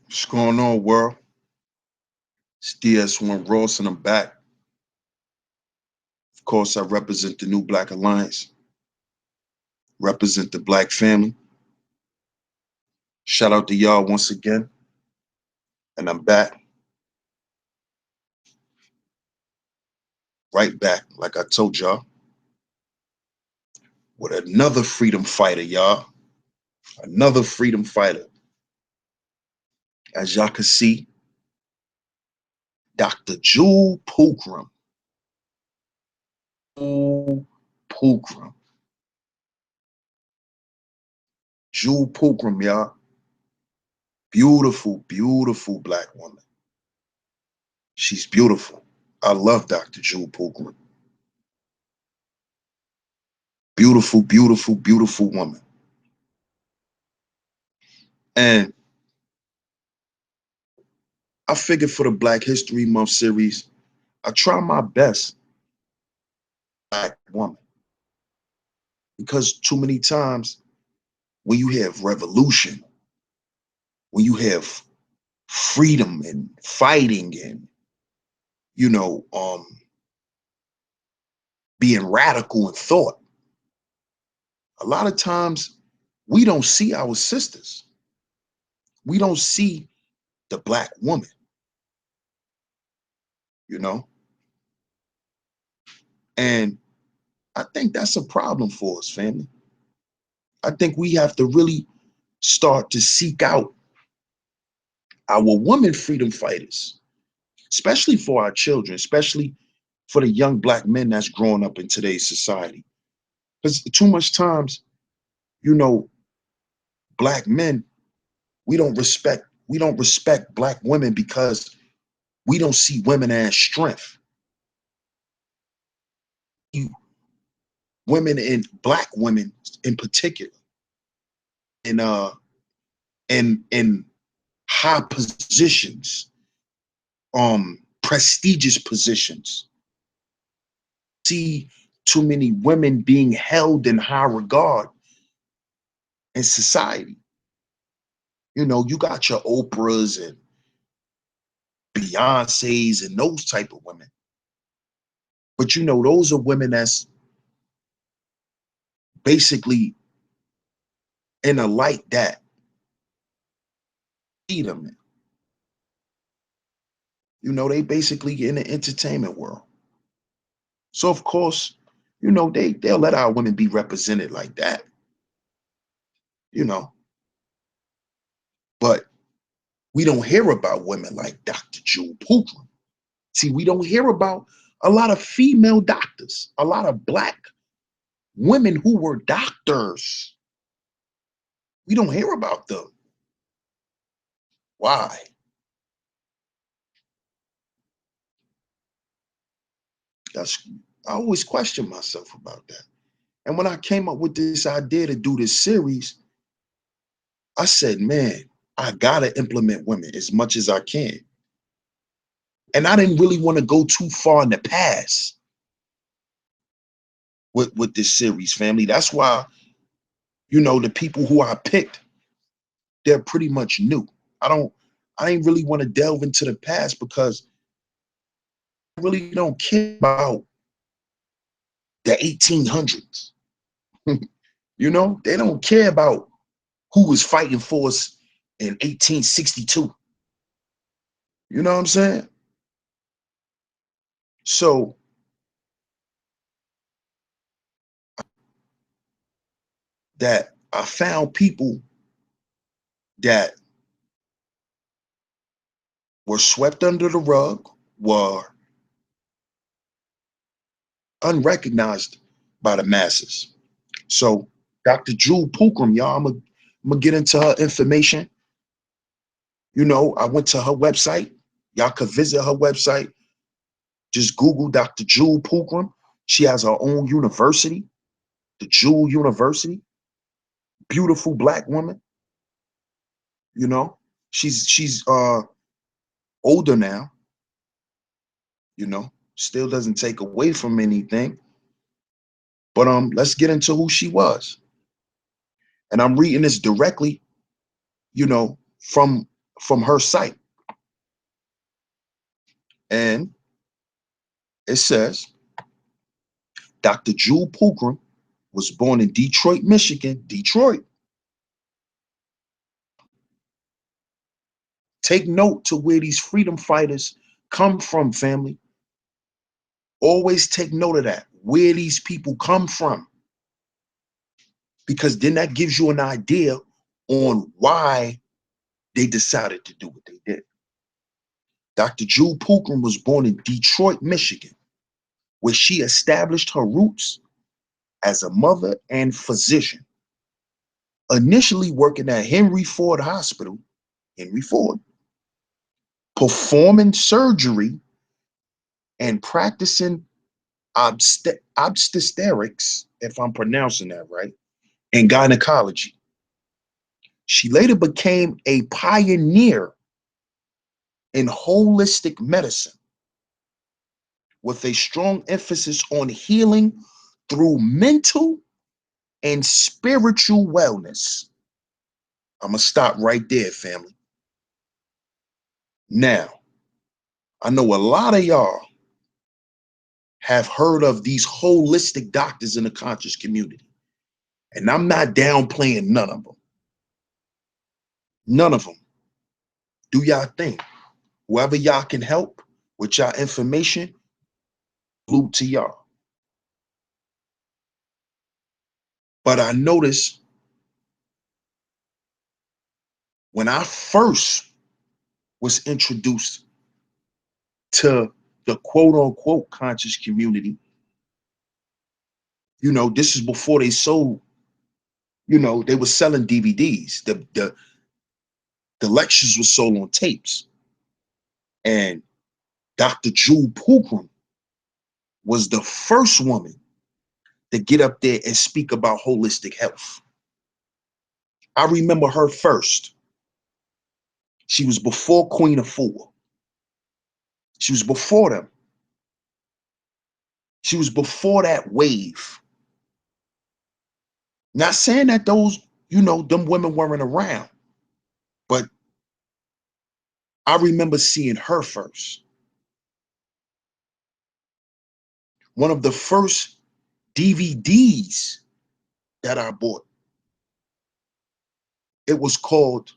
What's going on, world? It's DS1 Ross, and I'm back. Of course, I represent the New Black Alliance, represent the Black family. Shout out to y'all once again, and I'm back, right back, like I told y'all, with another freedom fighter, y'all. Another freedom fighter. As y'all can see, Dr. Jewel Pookrum. Jewel Pookrum. Jewel Pookrum, y'all. Beautiful, beautiful black woman. She's beautiful. I love Dr. Jewel Pookrum. Beautiful, beautiful, beautiful woman. And I figured for the Black History Month series, I try my best, black woman, because too many times when you have revolution, when you have freedom and fighting and you know, being radical in thought, a lot of times we don't see our sisters. We don't see the black woman, you know, and I think that's a problem for us, family. I think we have to really start to seek out our women freedom fighters, especially for our children, especially for the young black men that's growing up in today's society. Because too much times, you know, black men, we don't respect black women because we don't see women as strength. You women and black women in particular, in in high positions, prestigious positions. See too many women being held in high regard in society. You know, you got your Oprahs and Beyonces and those type of women. But you know, those are women that's basically in a light that see them in. You know, they basically in the entertainment world. So of course, you know, they'll let our women be represented like that, you know. But we don't hear about women like Dr. Jewel Pookrum. See, we don't hear about a lot of female doctors, a lot of black women who were doctors. We don't hear about them. Why? That's I always question myself about that. And when I came up with this idea to do this series, I said, man, I gotta implement women as much as I can. And I didn't really want to go too far in the past with this series, family. That's why, you know, the people who I picked, they're pretty much new. I didn't really want to delve into the past because I really don't care about the 1800s. You know, they don't care about who was fighting for us in 1862. You know what I'm saying? So that I found people that were swept under the rug, were unrecognized by the masses. So Dr. Jewel Pookrum, y'all, I'm gonna get into her information. You know, I went to her website. Y'all could visit her website. Just Google Dr. Jewel Pookrum. She has her own university, the Jewel University. Beautiful black woman. You know, she's older now. You know, still doesn't take away from anything. But let's get into who she was. And I'm reading this directly, you know, from from her site. And it says, Dr. Jewel Pookrum was born in Detroit, Michigan. Detroit. Take note to where these freedom fighters come from, family. Always take note of that, where these people come from, because then that gives you an idea on why they decided to do what they did. Dr. Jewel Pookrum was born in Detroit, Michigan, where she established her roots as a mother and physician, initially working at Henry Ford Hospital, Henry Ford, performing surgery and practicing obstetrics, if I'm pronouncing that right, and gynecology. She later became a pioneer in holistic medicine with a strong emphasis on healing through mental and spiritual wellness. I'm going to stop right there, family. Now, I know a lot of y'all have heard of these holistic doctors in the conscious community, and I'm not downplaying none of them. None of them. Do y'all thing. Whoever y'all can help with y'all information, salute to y'all. But I noticed when I first was introduced to the quote unquote conscious community, this is before they sold, they were selling DVDs. The lectures were sold on tapes. And Dr. Jewel Pookrum was the first woman to get up there and speak about holistic health. I remember her first. She was before Queen of Four. She was before them. She was before that wave. Not saying that those, them women weren't around, but I remember seeing her first. One of the first DVDs that I bought, it was called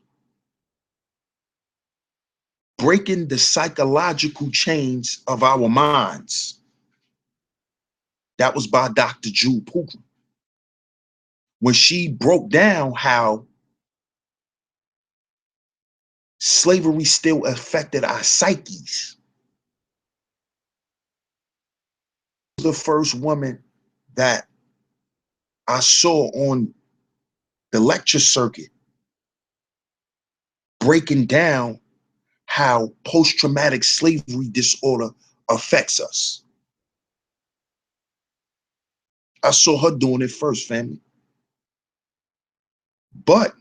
Breaking the Psychological Chains of Our Minds. That was by Dr. Jewel Pookrum. When she broke down how slavery still affected our psyches. The first woman that I saw on the lecture circuit breaking down how post-traumatic slavery disorder affects us. I saw her doing it first, family. But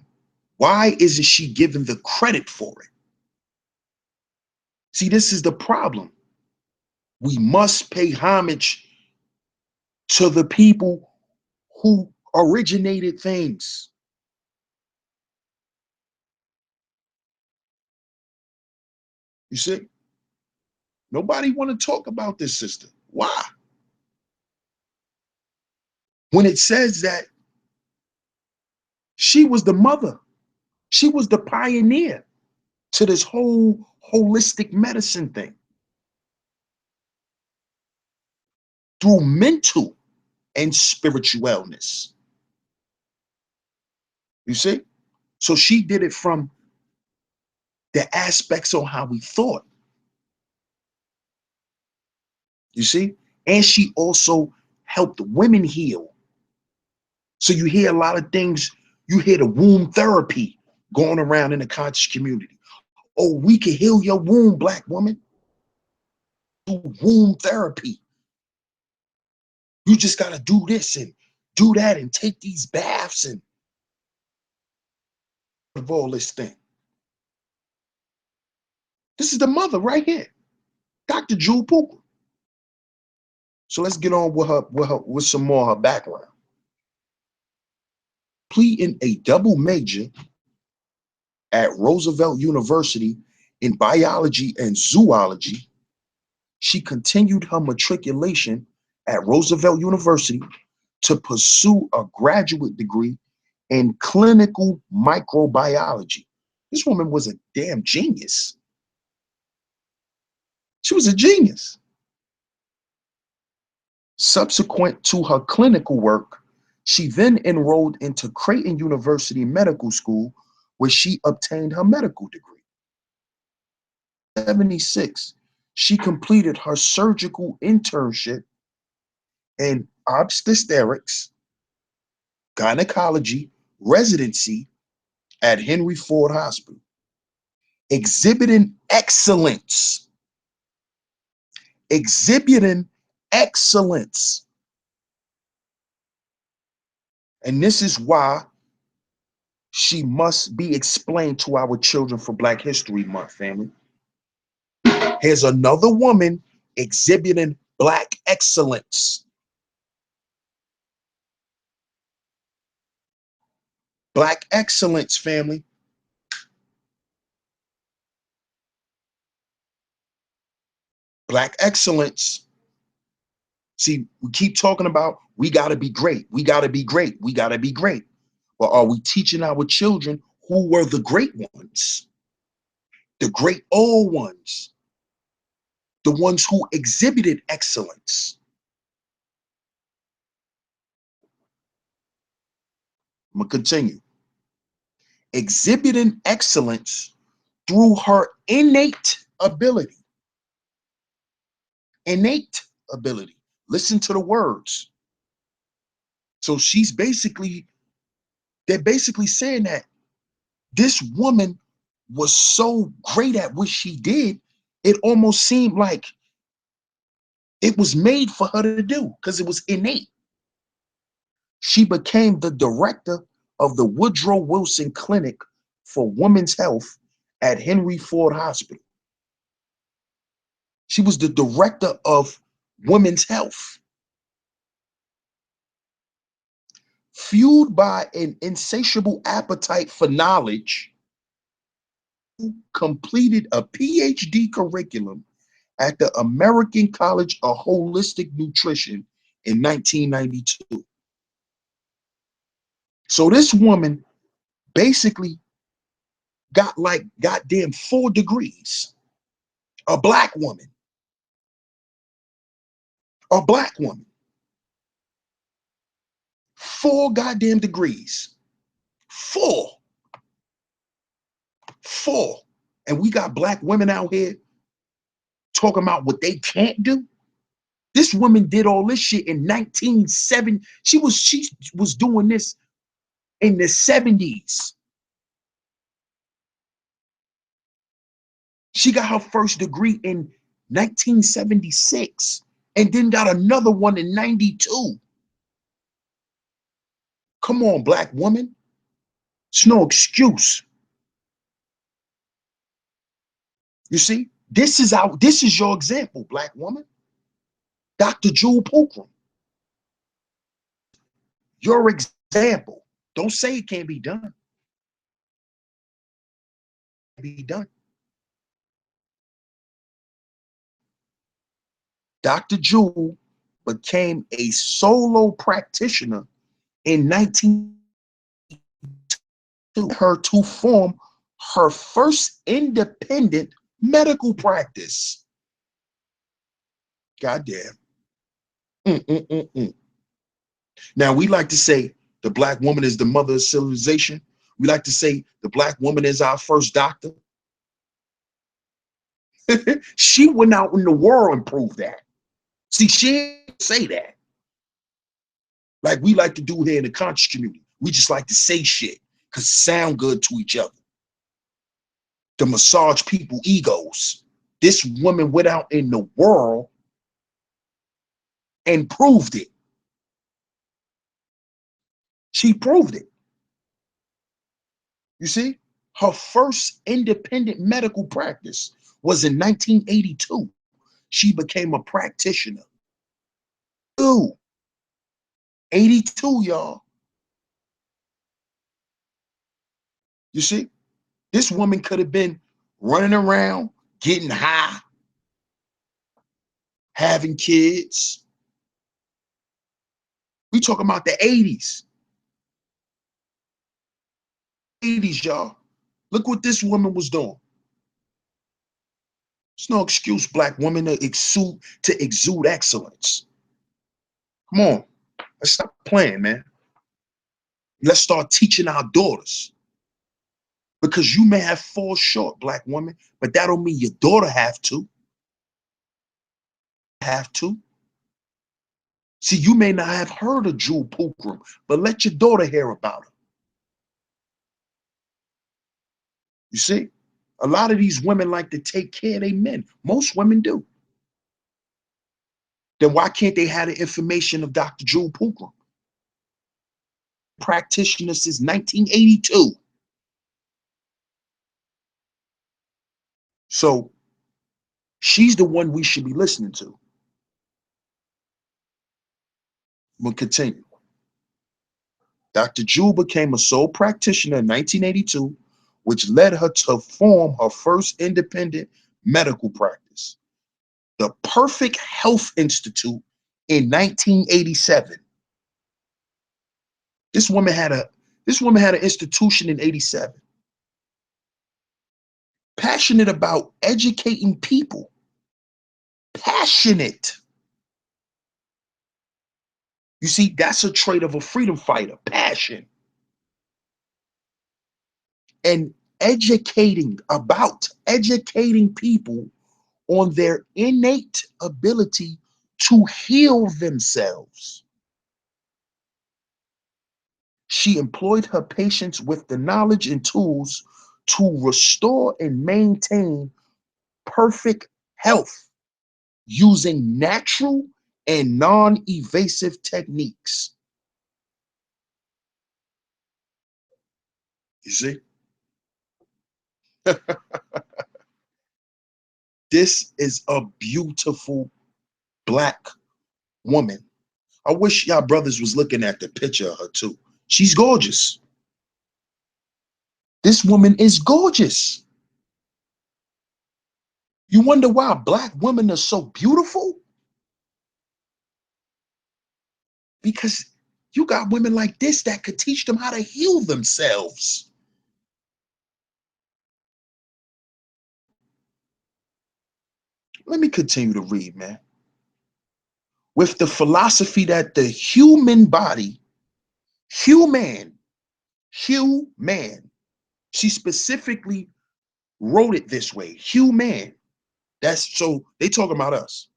why isn't she given the credit for it? See, this is the problem. We must pay homage to the people who originated things. You see? Nobody want to talk about this sister. Why? When it says that she was the mother, she was the pioneer to this whole holistic medicine thing. Through mental and spiritual wellness. You see? So she did it from the aspects on how we thought. You see? And she also helped women heal. So you hear a lot of things, you hear the womb therapy going around in the conscious community. Oh, we can heal your womb, Black woman. Womb therapy. You just got to do this and do that and take these baths and of all this thing. This is the mother right here, Dr. Jewel Pookrum. So let's get on with some more of her background. Pleading a double major at Roosevelt University in biology and zoology. She continued her matriculation at Roosevelt University to pursue a graduate degree in clinical microbiology. This woman was a damn genius. She was a genius. Subsequent to her clinical work, she then enrolled into Creighton University Medical School, where she obtained her medical degree. In 1976, she completed her surgical internship in obstetrics, gynecology residency at Henry Ford Hospital, exhibiting excellence. Exhibiting excellence. And this is why she must be explained to our children for Black History Month, family. Here's another woman exhibiting Black excellence. Black excellence, family. Black excellence. See, we keep talking about we got to be great. We got to be great. We got to be great. But are we teaching our children who were the great ones? The great old ones. The ones who exhibited excellence. I'm going to continue. Exhibiting excellence through her innate ability. Innate ability. Listen to the words. So they're basically saying that this woman was so great at what she did, it almost seemed like it was made for her to do because it was innate. She became the director of the Woodrow Wilson Clinic for Women's Health at Henry Ford Hospital. She was the director of Women's Health. Fueled by an insatiable appetite for knowledge, completed a PhD curriculum at the American College of Holistic Nutrition in 1992. So this woman basically got like goddamn 4 degrees. A black woman. A black woman. 4 goddamn degrees. 4. 4. And we got black women out here talking about what they can't do. This woman did all this shit in 1970. She was doing this in the 70s. She got her first degree in 1976 and then got another one in 92. Come on, black woman. It's no excuse. You see, this is your example, black woman. Dr. Jewel Pookrum. Your example. Don't say it can't be done. Be done. Dr. Jewel became a solo practitioner in 1992, her to form her first independent medical practice. Goddamn. Now, we like to say the black woman is the mother of civilization. We like to say the black woman is our first doctor. She went out in the world and proved that. See, she didn't say that. Like we like to do here in the conscious community. We just like to say shit because it sound good to each other. To massage people egos. This woman went out in the world and proved it. She proved it. You see, her first independent medical practice was in 1982. She became a practitioner. 82, y'all. You see? This woman could have been running around, getting high, having kids. We talking about the 80s. 80s, y'all. Look what this woman was doing. It's no excuse, black woman, to exude excellence. Come on, let's stop playing, man. Let's start teaching our daughters. Because you may have fall short, black woman, but that don't mean your daughter have to. Have to. See, you may not have heard of Jewel Pookrum, but let your daughter hear about her. You see, a lot of these women like to take care of their men. Most women do. Then why can't they have the information of Dr. Jewel Pookrum? Practitioner since 1982. So she's the one we should be listening to. We'll continue. Dr. Jewel became a sole practitioner in 1982, which led her to form her first independent medical practice, the Perfect Health Institute, in 1987. This woman had an institution in 87. Passionate about educating people. Passionate. You see, that's a trait of a freedom fighter, passion. And educating people on their innate ability to heal themselves. She employed her patients with the knowledge and tools to restore and maintain perfect health using natural and non-invasive techniques. You see? This is a beautiful black woman. I wish y'all brothers was looking at the picture of her too. She's gorgeous. This woman is gorgeous. You wonder why black women are so beautiful? Because you got women like this that could teach them how to heal themselves. Let me continue to read, man. With the philosophy that the human body, human, she specifically wrote it this way, human. That's so they talking about us.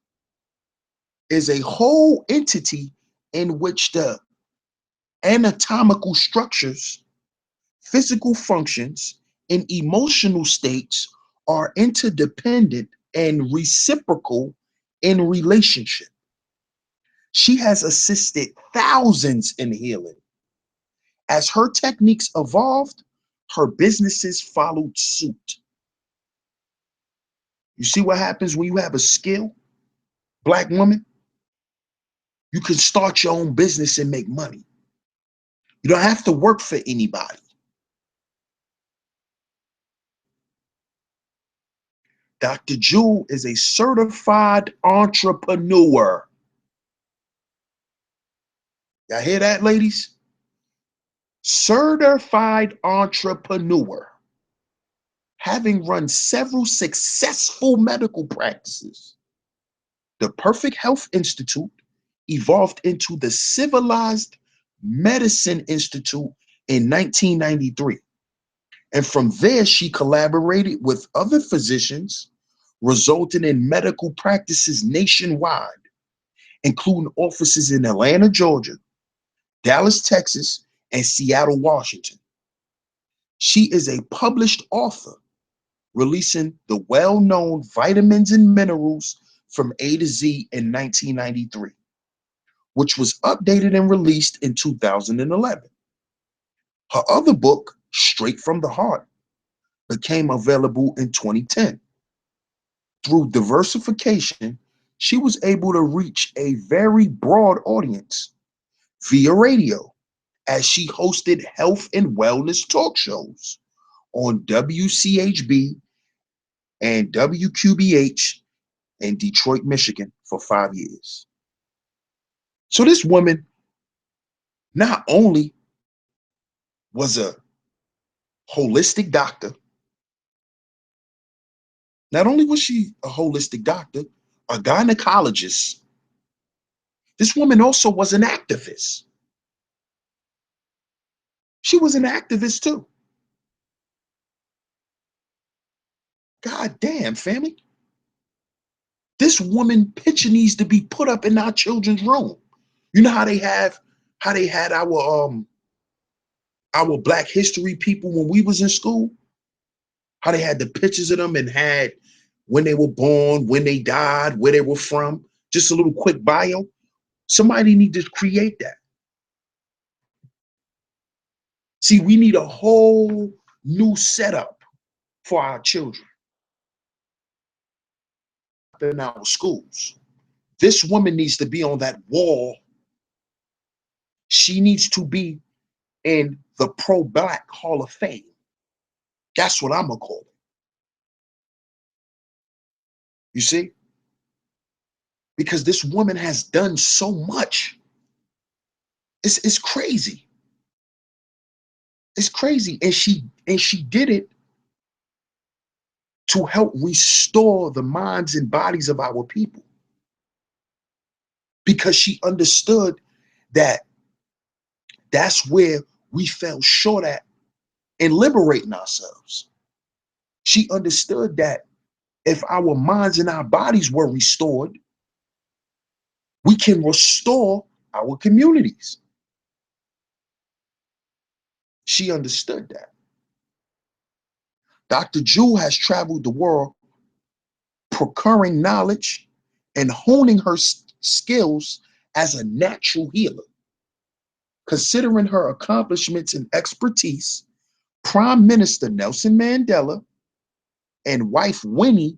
Is a whole entity in which the anatomical structures, physical functions, and emotional states are interdependent and reciprocal in relationship. She has assisted thousands in healing. As her techniques evolved, her businesses followed suit. You see what happens when you have a skill, black woman? You can start your own business and make money. You don't have to work for anybody. Dr. Jewel is a certified entrepreneur. Y'all hear that, ladies? Certified entrepreneur. Having run several successful medical practices, the Perfect Health Institute evolved into the Civilized Medicine Institute in 1993. And from there, she collaborated with other physicians, resulting in medical practices nationwide, including offices in Atlanta, Georgia, Dallas, Texas, and Seattle, Washington. She is a published author, releasing the well-known Vitamins and Minerals from A to Z in 1993, which was updated and released in 2011. Her other book, Straight from the Heart, became available in 2010. Through diversification, she was able to reach a very broad audience via radio, as she hosted health and wellness talk shows on WCHB and WQBH in Detroit, Michigan for 5 years. So this woman not only was a holistic doctor, not only was she a holistic doctor, a gynecologist, this woman also was an activist. She was an activist too. God damn, family. This woman picture needs to be put up in our children's room. You know how they had our Black History people when we was in school? How they had the pictures of them and had when they were born, when they died, where they were from, just a little quick bio. Somebody need to create that. See, we need a whole new setup for our children in our schools. This woman needs to be on that wall. She needs to be in the pro-Black Hall of Fame. That's what I'm gonna call it. You see? Because this woman has done so much. It's crazy. It's crazy. And she did it to help restore the minds and bodies of our people. Because she understood that that's where we fell short at in liberating ourselves. She understood that if our minds and our bodies were restored, we can restore our communities. She understood that. Dr. Jewel has traveled the world procuring knowledge and honing her skills as a natural healer. Considering her accomplishments and expertise, Prime Minister Nelson Mandela and wife Winnie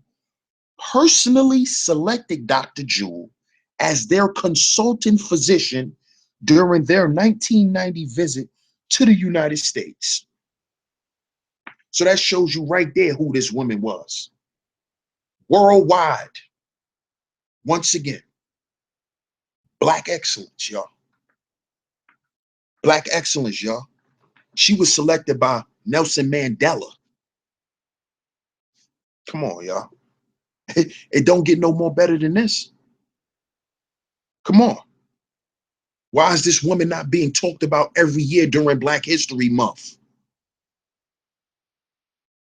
personally selected Dr. Jewel as their consultant physician during their 1990 visit to the United States. So that shows you right there who this woman was. Worldwide, once again, Black excellence, y'all. Black excellence, y'all. She was selected by Nelson Mandela. Come on, y'all. It don't get no more better than this. Come on. Why is this woman not being talked about every year during Black History Month?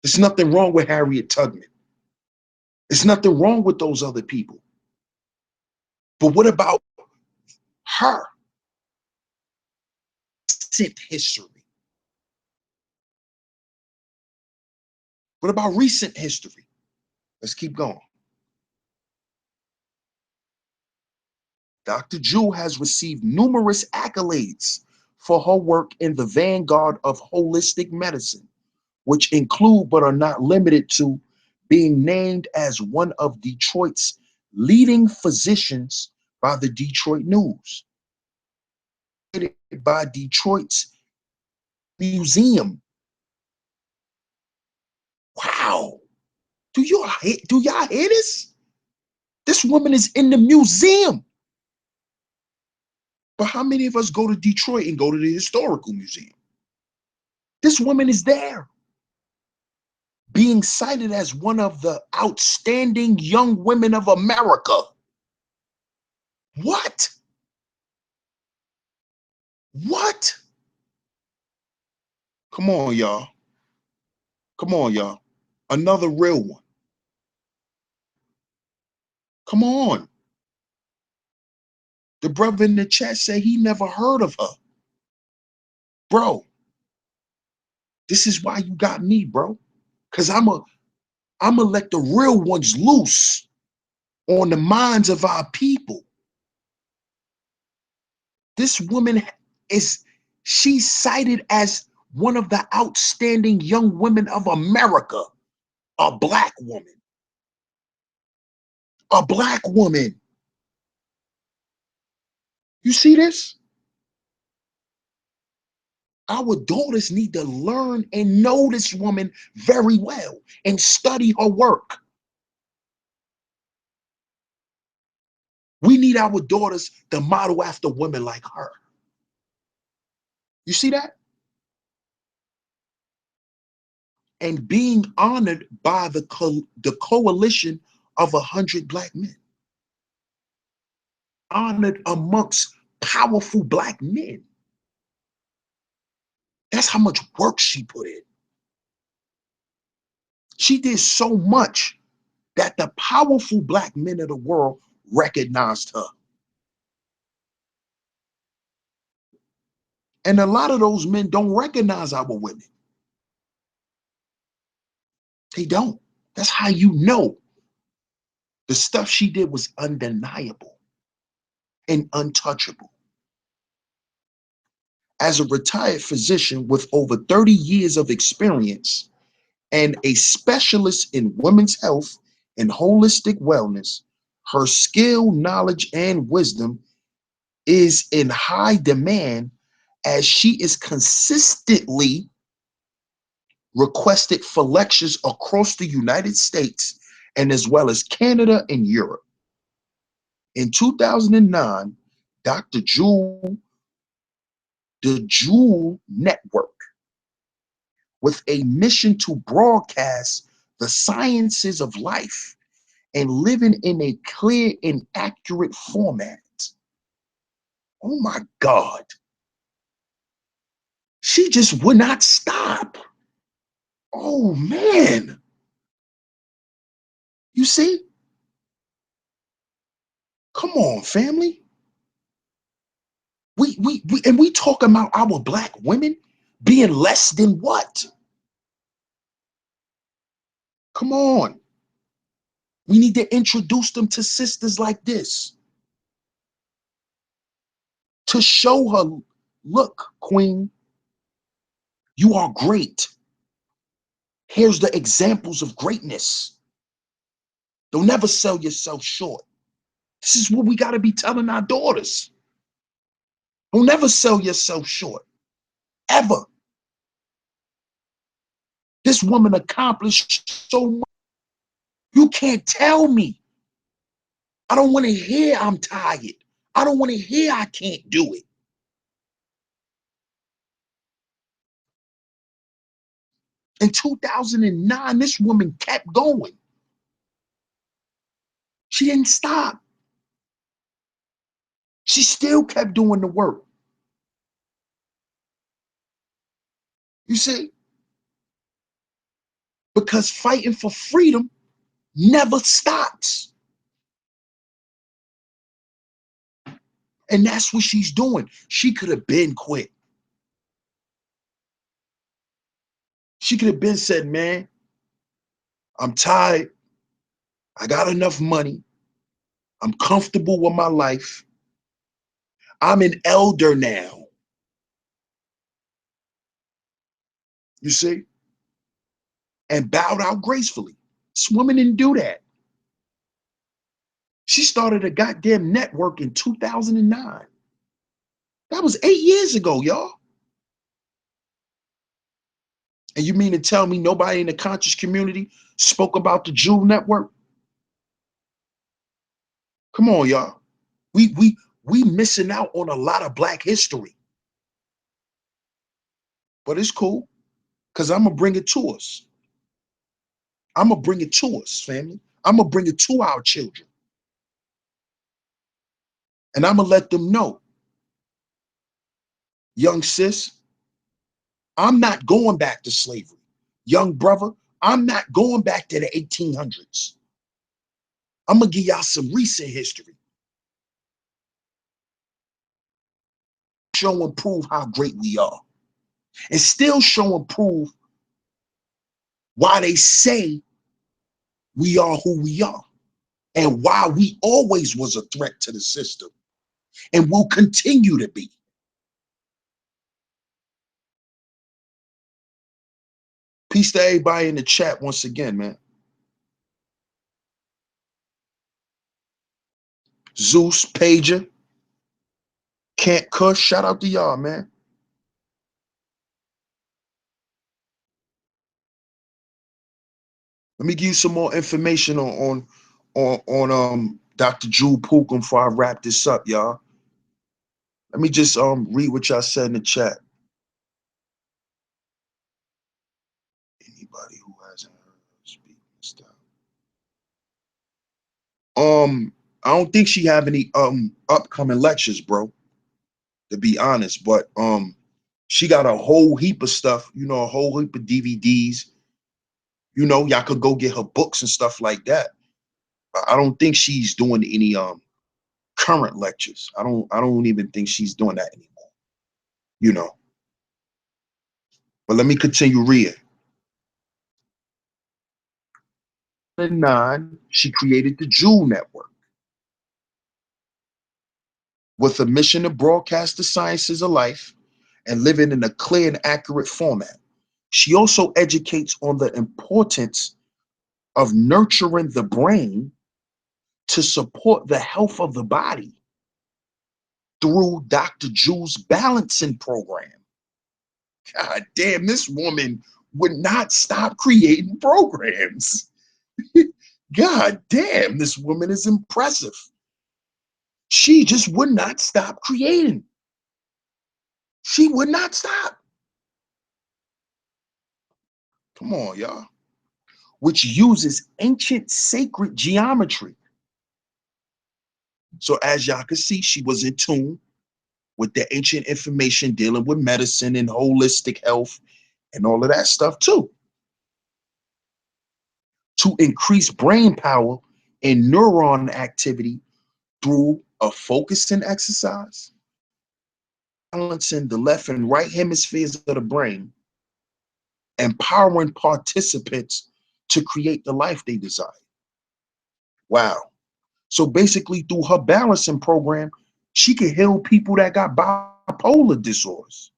There's nothing wrong with Harriet Tubman. There's nothing wrong with those other people. But what about her? Recent history. What about recent history? Let's keep going. Dr. Jewel has received numerous accolades for her work in the vanguard of holistic medicine, which include but are not limited to being named as one of Detroit's leading physicians by the Detroit News, by Detroit's museum. Wow. Do y'all hear this? This woman is in the museum. But how many of us go to Detroit and go to the historical museum? This woman is there, being cited as one of the outstanding young women of America. What? What? Come on, y'all. Come on, y'all. Another real one. Come on. The brother in the chat said he never heard of her. Bro, this is why you got me, bro. Because I'ma let the real ones loose on the minds of our people. This woman she's cited as one of the outstanding young women of America, a Black woman. A Black woman. You see this? Our daughters need to learn and know this woman very well and study her work. We need our daughters to model after women like her. You see that? And being honored by the coalition of 100 black men, honored amongst powerful black men. That's how much work she put in. She did so much that the powerful black men of the world recognized her. And a lot of those men don't recognize our women. They don't. That's how you know the stuff she did was undeniable and untouchable. As a retired physician with over 30 years of experience and a specialist in women's health and holistic wellness, her skill, knowledge, and wisdom is in high demand as she is consistently requested for lectures across the United States and as well as Canada and Europe. In 2009, Dr. Jewel, the Jewel Network, with a mission to broadcast the sciences of life and living in a clear and accurate format. Oh my God. She just would not stop. Oh man. You see? Come on, family. We talk about our black women being less than what? Come on. We need to introduce them to sisters like this to show her, look, queen, you are great. Here's the examples of greatness. Don't never sell yourself short. This is what we got to be telling our daughters. Don't never sell yourself short, ever. This woman accomplished so much. You can't tell me. I don't want to hear I'm tired. I don't want to hear I can't do it. In 2009, this woman kept going. She didn't stop. She still kept doing the work. You see? Because fighting for freedom never stops. And that's what she's doing. She could have been quit. She could have been said, man, I'm tired. I got enough money. I'm comfortable with my life. I'm an elder now. You see? And bowed out gracefully. This woman didn't do that. She started a goddamn network in 2009. That was 8 years ago, y'all. And you mean to tell me nobody in the conscious community spoke about the Jewel Network? Come on, y'all. We missing out on a lot of black history. But it's cool, because I'm gonna bring it to us. I'm gonna bring it to us, family. I'm gonna bring it to our children. And I'm gonna let them know, young sis, I'm not going back to slavery. Young brother, I'm not going back to the 1800s. I'm gonna give y'all some recent history. Show and prove how great we are. And still show and prove why they say we are who we are. And why we always was a threat to the system. And will continue to be. Peace to everybody in the chat once again, man. Zeus, Pager, Can't Cuss, shout out to y'all, man. Let me give you some more information on Dr. Jewel Pookrum before I wrap this up, y'all. Let me just read what y'all said in the chat. Anybody who hasn't heard her speak this time. I don't think she have any upcoming lectures, bro, to be honest. But she got a whole heap of stuff, you know, a whole heap of DVDs. You know, y'all could go get her books and stuff like that. I don't think she's doing any current lectures. I don't even think she's doing that anymore. You know. But let me continue reading. In 9, she created the Jewel Network with a mission to broadcast the sciences of life and live it in a clear and accurate format. She also educates on the importance of nurturing the brain to support the health of the body through Dr. Jewel's balancing program. God damn, this woman would not stop creating programs. God damn, this woman is impressive. She just would not stop creating. She would not stop. Come on, y'all. Which uses ancient sacred geometry. So as y'all can see, she was in tune with the ancient information dealing with medicine and holistic health and all of that stuff too. To increase brain power and neuron activity through a focusing exercise, balancing the left and right hemispheres of the brain, empowering participants to create the life they desire. Wow. So basically, through her balancing program, she can heal people that got bipolar disorders,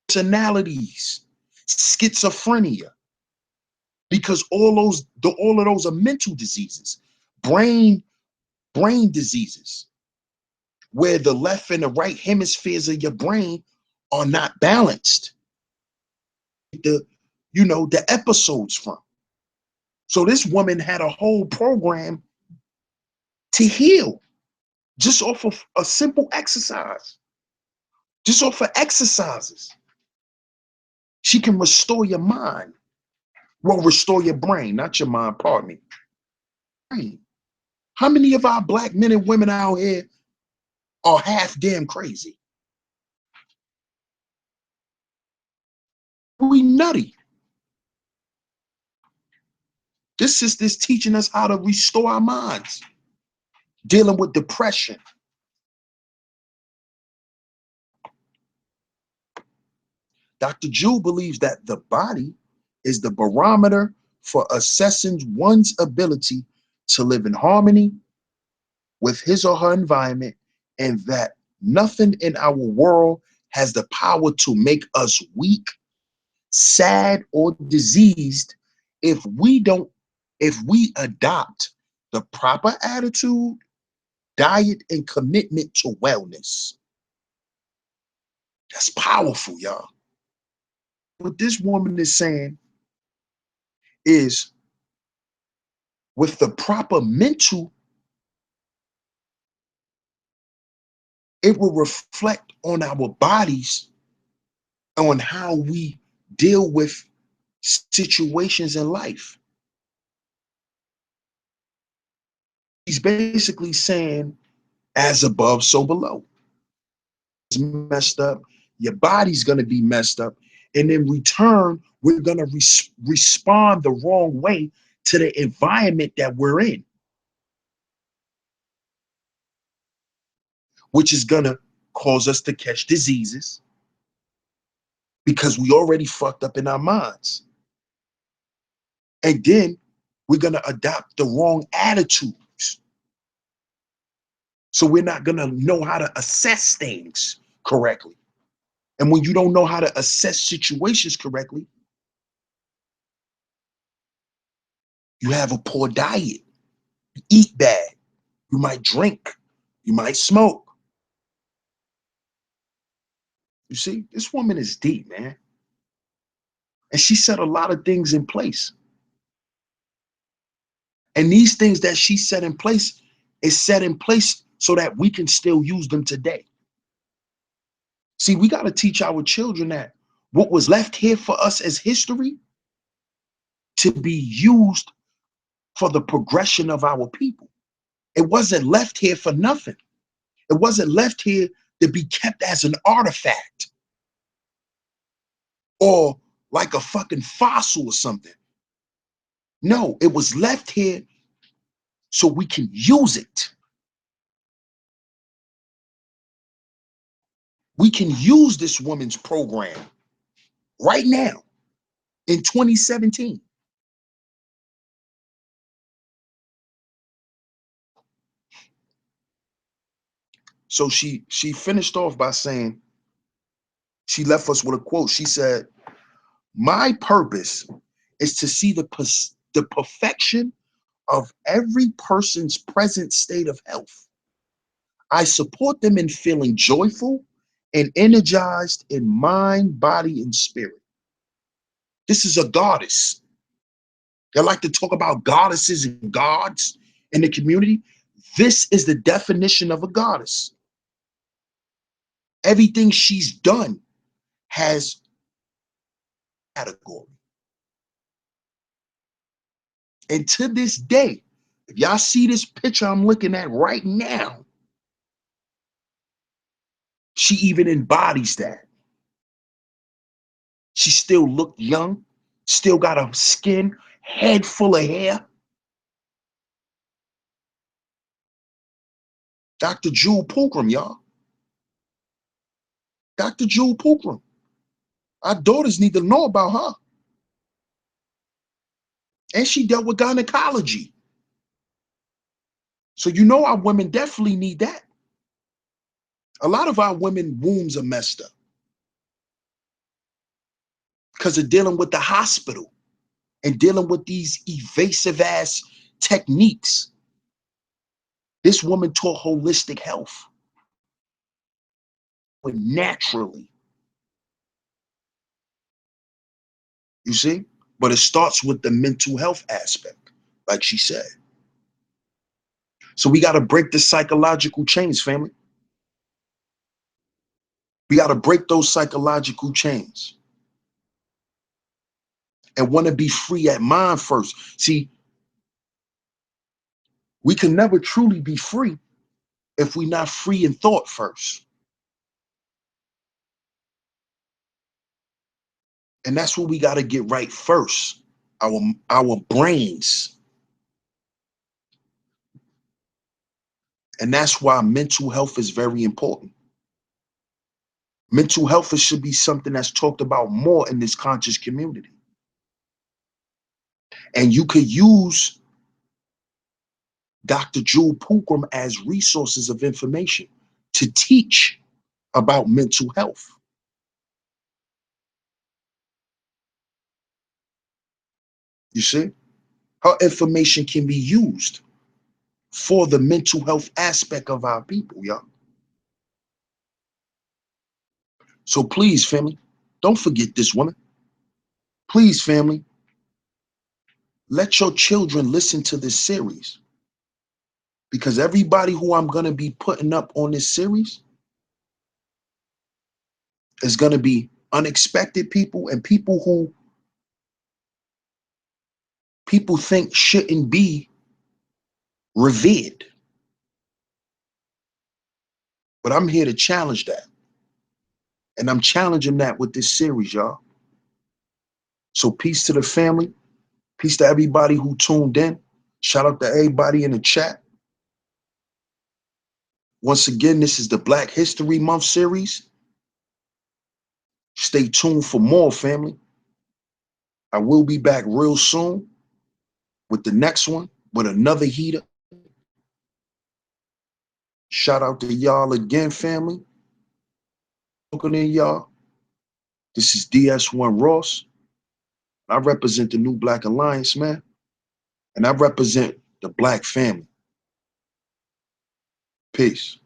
personalities, schizophrenia, because all of those are mental diseases, brain diseases, where the left and the right hemispheres of your brain are not balanced. The episodes from. So this woman had a whole program to heal just off of a simple exercise, just off of exercises. She can restore your mind. Well, restore your brain, not your mind, pardon me. Brain. How many of our black men and women out here are half damn crazy? We nutty. This sister's teaching us how to restore our minds, dealing with depression. Dr. Jewel believes that the body is the barometer for assessing one's ability to live in harmony with his or her environment, and that nothing in our world has the power to make us weak, sad, or diseased if we adopt the proper attitude, diet, and commitment to wellness. That's powerful, y'all. What this woman is saying is, with the proper mental, it will reflect on our bodies, on how we deal with situations in life. He's basically saying, as above, so below. It's messed up. Your body's going to be messed up. And in return, we're going to respond the wrong way to the environment that we're in, which is going to cause us to catch diseases because we already fucked up in our minds. And then we're going to adopt the wrong attitudes. So we're not going to know how to assess things correctly. And when you don't know how to assess situations correctly, you have a poor diet, you eat bad, you might drink, you might smoke. You see, this woman is deep, man. And she set a lot of things in place. And these things that she set in place is set in place so that we can still use them today. See, we got to teach our children that what was left here for us as history to be used for the progression of our people. It wasn't left here for nothing. It wasn't left here to be kept as an artifact or like a fucking fossil or something. No, it was left here so we can use it. We can use this woman's program right now in 2017. So she finished off by saying, she left us with a quote. She said, "My purpose is to see the perfection of every person's present state of health. I support them in feeling joyful and energized in mind, body, and spirit." This is a goddess. They like to talk about goddesses and gods in the community. This is the definition of a goddess. Everything she's done has category. And to this day, if y'all see this picture I'm looking at right now, she even embodies that. She still looked young, still got a skin, head full of hair. Dr. Jewel Pookrum, y'all. Dr. Jewel Pookrum. Our daughters need to know about her. And she dealt with gynecology. So you know our women definitely need that. A lot of our women wombs are messed up because of dealing with the hospital and dealing with these evasive ass techniques. This woman taught holistic health, but naturally, you see? But it starts with the mental health aspect, like she said. So we got to break the psychological chains, family. We got to break those psychological chains and want to be free at mind first. See, we can never truly be free if we're not free in thought first. And that's what we got to get right first, our brains. And that's why mental health is very important. Mental health should be something that's talked about more in this conscious community. And you could use Dr. Jewel Pookrum as resources of information to teach about mental health. You see? Her information can be used for the mental health aspect of our people, y'all. So please, family, don't forget this woman. Please, family, let your children listen to this series, because everybody who I'm going to be putting up on this series is going to be unexpected people and people who people think shouldn't be revered. But I'm here to challenge that. And I'm challenging that with this series, y'all. So peace to the family. Peace to everybody who tuned in. Shout out to everybody in the chat. Once again, this is the Black History Month series. Stay tuned for more, family. I will be back real soon with the next one, with another heater. Shout out to y'all again, family. Looking in y'all. This is DS1 Ross. I represent the New Black Alliance, man. And I represent the Black family. Peace.